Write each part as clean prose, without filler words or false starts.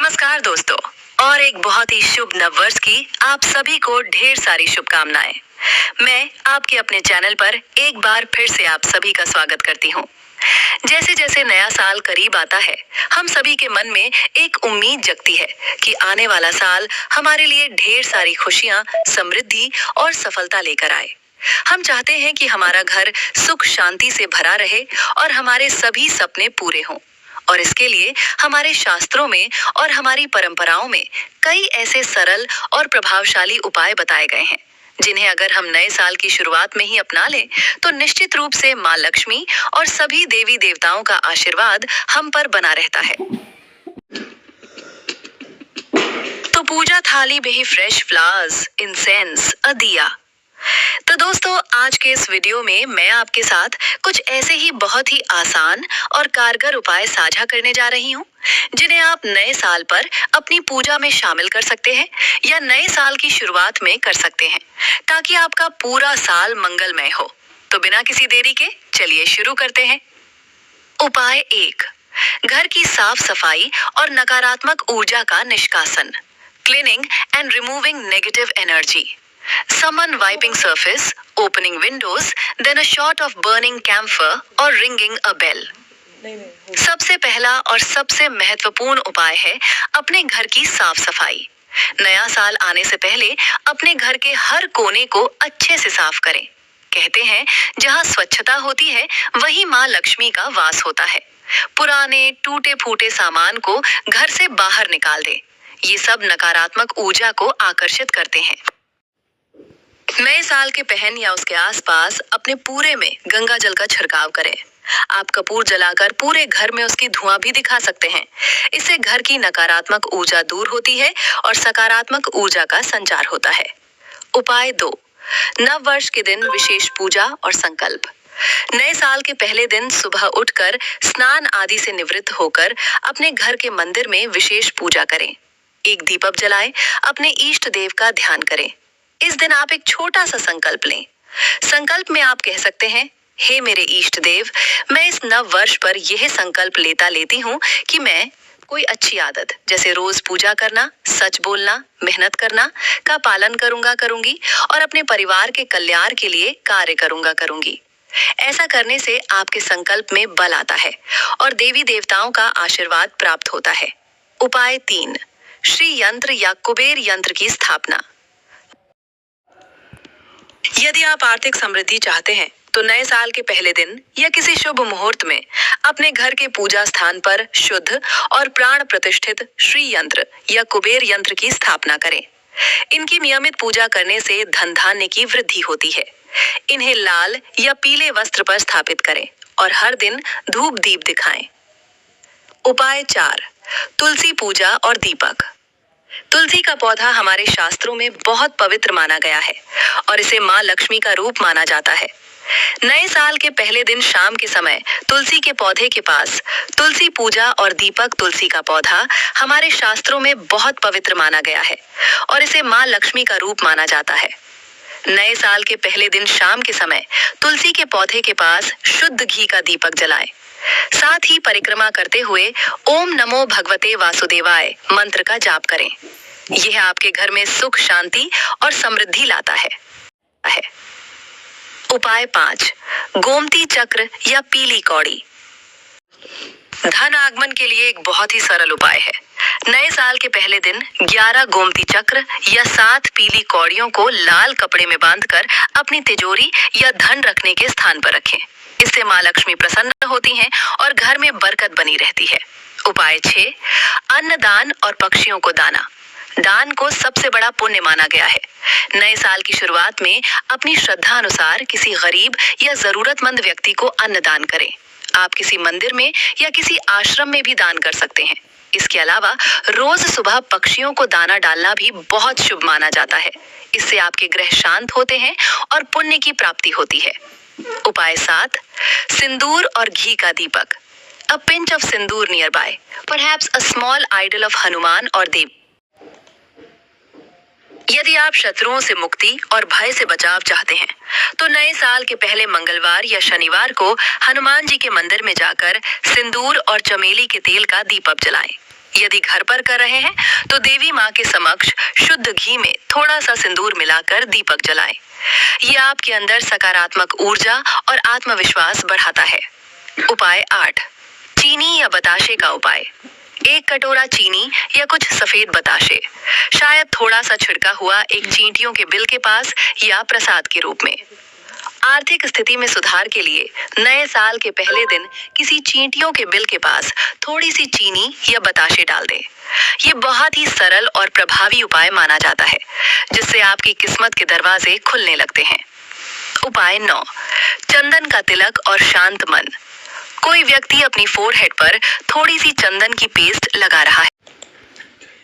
नमस्कार दोस्तों। और एक बहुत ही शुभ नववर्ष की आप सभी को ढेर सारी शुभकामनाएं। मैं आपके अपने चैनल पर एक बार फिर से आप सभी का स्वागत करती हूँ। जैसे जैसे नया साल करीब आता है, हम सभी के मन में एक उम्मीद जगती है कि आने वाला साल हमारे लिए ढेर सारी खुशियाँ, समृद्धि और सफलता लेकर आए। हम चाहते हैं कि हमारा घर सुख शांति से भरा रहे और हमारे सभी सपने पूरे हों। और इसके लिए हमारे शास्त्रों में और हमारी परंपराओं में कई ऐसे सरल और प्रभावशाली उपाय बताए गए हैं, जिन्हें अगर हम नए साल की शुरुआत में ही अपना लें तो निश्चित रूप से माँ लक्ष्मी और सभी देवी देवताओं का आशीर्वाद हम पर बना रहता है। तो पूजा थाली में ही फ्रेश फ्लावर्स, इंसेंस, दिया। तो दोस्तों, आज के इस वीडियो में मैं आपके साथ कुछ ऐसे ही बहुत ही आसान और कारगर उपाय साझा करने जा रही हूँ, जिन्हें आप नए साल पर अपनी पूजा में शामिल कर सकते हैं या नए साल की शुरुआत में कर सकते हैं, ताकि आपका पूरा साल मंगलमय हो। तो बिना किसी देरी के चलिए शुरू करते हैं। उपाय 1, घर की साफ सफाई और नकारात्मक ऊर्जा का निष्कासन। Cleaning and removing negative energy. Someone wiping surface, opening windows, then a shot of burning camphor or ringing a bell. सबसे पहला और सबसे महत्वपूर्ण उपाय है अपने घर की साफ सफाई। नया साल आने से पहले अपने घर के हर कोने को अच्छे से साफ करें। कहते हैं, जहाँ स्वच्छता होती है वहीं माँ लक्ष्मी का वास होता है। पुराने टूटे फूटे सामान को घर से बाहर निकाल दें। ये सब नकारात्मक ऊर्जा को आकर्षित करते हैं। नए साल के पहन या उसके आसपास अपने पूरे में गंगा जल का छिड़काव करें। आप कपूर जलाकर पूरे घर में उसकी धुआं भी दिखा सकते हैं। इससे घर की नकारात्मक ऊर्जा दूर होती है और सकारात्मक ऊर्जा का संचार होता है। उपाय 2, नव वर्ष के दिन विशेष पूजा और संकल्प। नए साल के पहले दिन सुबह उठकर स्नान आदि से निवृत्त होकर अपने घर के मंदिर में विशेष पूजा करें। एक दीपक जलाएं, अपने इष्ट देव का ध्यान करें। इस दिन आप एक छोटा सा संकल्प लें। संकल्प में आप कह सकते हैं, हे मेरे इष्ट देव, मैं इस नव वर्ष पर यह संकल्प लेती हूँ कि मैं कोई अच्छी आदत जैसे रोज पूजा करना, सच बोलना, मेहनत करना का पालन करूंगी और अपने परिवार के कल्याण के लिए कार्य करूंगी। ऐसा करने से आपके संकल्प में बल आता है और देवी देवताओं का आशीर्वाद प्राप्त होता है। उपाय 3, श्री यंत्र या कुबेर यंत्र की स्थापना। यदि आप आर्थिक समृद्धि चाहते हैं तो नए साल के पहले दिन या किसी शुभ मुहूर्त में अपने घर के पूजा स्थान पर शुद्ध और प्राण प्रतिष्ठित श्री यंत्र या कुबेर यंत्र की स्थापना करें। इनकी नियमित पूजा करने से धन धान्य की वृद्धि होती है। इन्हें लाल या पीले वस्त्र पर स्थापित करें और हर दिन धूप दीप दिखाएं। उपाय 4, तुलसी पूजा और दीपक। तुलसी का पौधा हमारे शास्त्रों में बहुत पवित्र माना गया है और इसे माँ लक्ष्मी का रूप माना जाता है। नए साल के पहले दिन शाम के समय तुलसी के पौधे के पास तुलसी पूजा और दीपक। तुलसी का पौधा हमारे शास्त्रों में बहुत पवित्र माना गया है और इसे माँ लक्ष्मी का रूप माना जाता है। नए साल के पहले दिन शाम के समय तुलसी के पौधे के पास शुद्ध घी का दीपक जलाएं। साथ ही परिक्रमा करते हुए ओम नमो भगवते वासुदेवाय मंत्र का जाप करें। यह आपके घर में सुख, शांति और समृद्धि लाता है। उपाय 5, गोमती चक्र या पीली कौड़ी। धन आगमन के लिए एक बहुत ही सरल उपाय है। नए साल के पहले दिन 11 गोमती चक्र या 7 पीली कौड़ियों को लाल कपड़े में बांधकर अपनी तिजोरी या धन रखने के स्थान पर रखें। इससे माँ लक्ष्मी प्रसन्न होती हैं और घर में बरकत बनी रहती है। उपाय 6, अन्नदान और पक्षियों को दाना। दान को सबसे बड़ा पुण्य माना गया है। नए साल की शुरुआत में अपनी श्रद्धा अनुसार किसी गरीब या जरूरतमंद व्यक्ति को अन्न दान करें। आप किसी मंदिर में या किसी आश्रम में भी दान कर सकते हैं। इसके अलावा रोज सुबह पक्षियों को दाना डालना भी बहुत शुभ माना जाता है। इससे आपके ग्रह शांत होते हैं और पुण्य की प्राप्ति होती है। उपाय 7, सिंदूर और घी का दीपक। A pinch of Sindoor near by, perhaps a small idol of Hanuman और देव। यदि आप शत्रुओं से मुक्ति और भय से बचाव चाहते हैं तो नए साल के पहले मंगलवार या शनिवार को हनुमान जी के मंदिर में जाकर सिंदूर और चमेली के तेल का दीपक जलाएं। यदि घर पर कर रहे हैं तो देवी माँ के समक्ष शुद्ध घी में थोड़ा सा सिंदूर मिलाकर दीपक जलाएं। ये आपके अंदर सकारात्मक ऊर्जा और आत्मविश्वास बढ़ाता है। उपाय 8, चीनी या बताशे का उपाय। 1 कटोरा चीनी या कुछ सफेद बताशे, शायद थोड़ा सा छिड़का हुआ, एक चींटियों के बिल के पास या प्रसाद के रूप में। आर्थिक स्थिति में सुधार के लिए नए साल के पहले दिन किसी चींटियों के बिल के पास थोड़ी सी चीनी या बताशे डाल दें। ये बहुत ही सरल और प्रभावी उपाय माना जाता है, जिससे आपकी किस्मत के दरवाजे खुलने लगते हैं। उपाय 9, चंदन का तिलक और शांत मन। कोई व्यक्ति अपनी फोरहेड पर थोड़ी सी चंदन की पेस्ट लगा रहा है।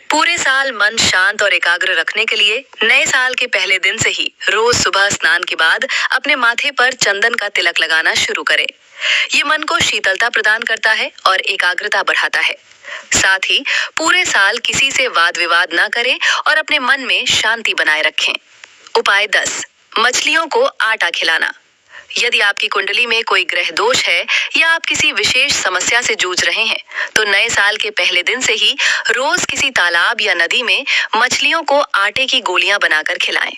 पूरे साल मन शांत और एकाग्र रखने के लिए नए साल के पहले दिन से ही रोज सुबह स्नान के बाद अपने माथे पर चंदन का तिलक लगाना शुरू करें। ये मन को शीतलता प्रदान करता है और एकाग्रता बढ़ाता है। साथ ही पूरे साल किसी से वाद विवाद न करें और अपने मन में शांति बनाए रखें। उपाय 10, मछलियों को आटा खिलाना। यदि आपकी कुंडली में कोई ग्रह दोष है या आप किसी विशेष समस्या से जूझ रहे हैं, तो नए साल के पहले दिन से ही रोज किसी तालाब या नदी में मछलियों को आटे की गोलियां बनाकर खिलाएं।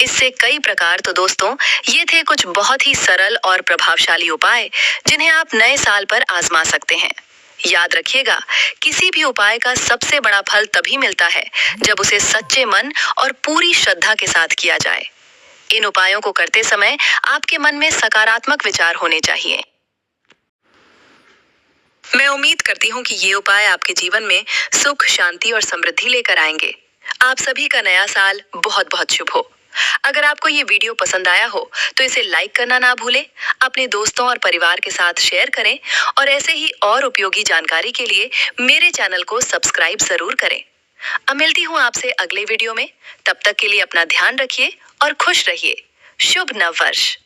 इससे कई प्रकार। तो दोस्तों, ये थे कुछ बहुत ही सरल और प्रभावशाली उपाय जिन्हें आप नए साल पर आजमा सकते हैं। याद रखिएगा, किसी भी उपाय का सबसे बड़ा फल तभी मिलता है जब उसे सच्चे मन और पूरी श्रद्धा के साथ किया जाए। इन उपायों को करते समय आपके मन में सकारात्मक विचार होने चाहिए। मैं उम्मीद करती हूँ कि ये उपाय आपके जीवन में सुख, शांति और समृद्धि लेकर आएंगे। आप सभी का नया साल बहुत बहुत शुभ हो। अगर आपको ये वीडियो पसंद आया हो तो इसे लाइक करना ना भूलें, अपने दोस्तों और परिवार के साथ शेयर करें और ऐसे ही और उपयोगी जानकारी के लिए मेरे चैनल को सब्सक्राइब जरूर करें। अब मिलती हूँ आपसे अगले वीडियो में। तब तक के लिए अपना ध्यान रखिए और खुश रहिए। शुभ नव वर्ष।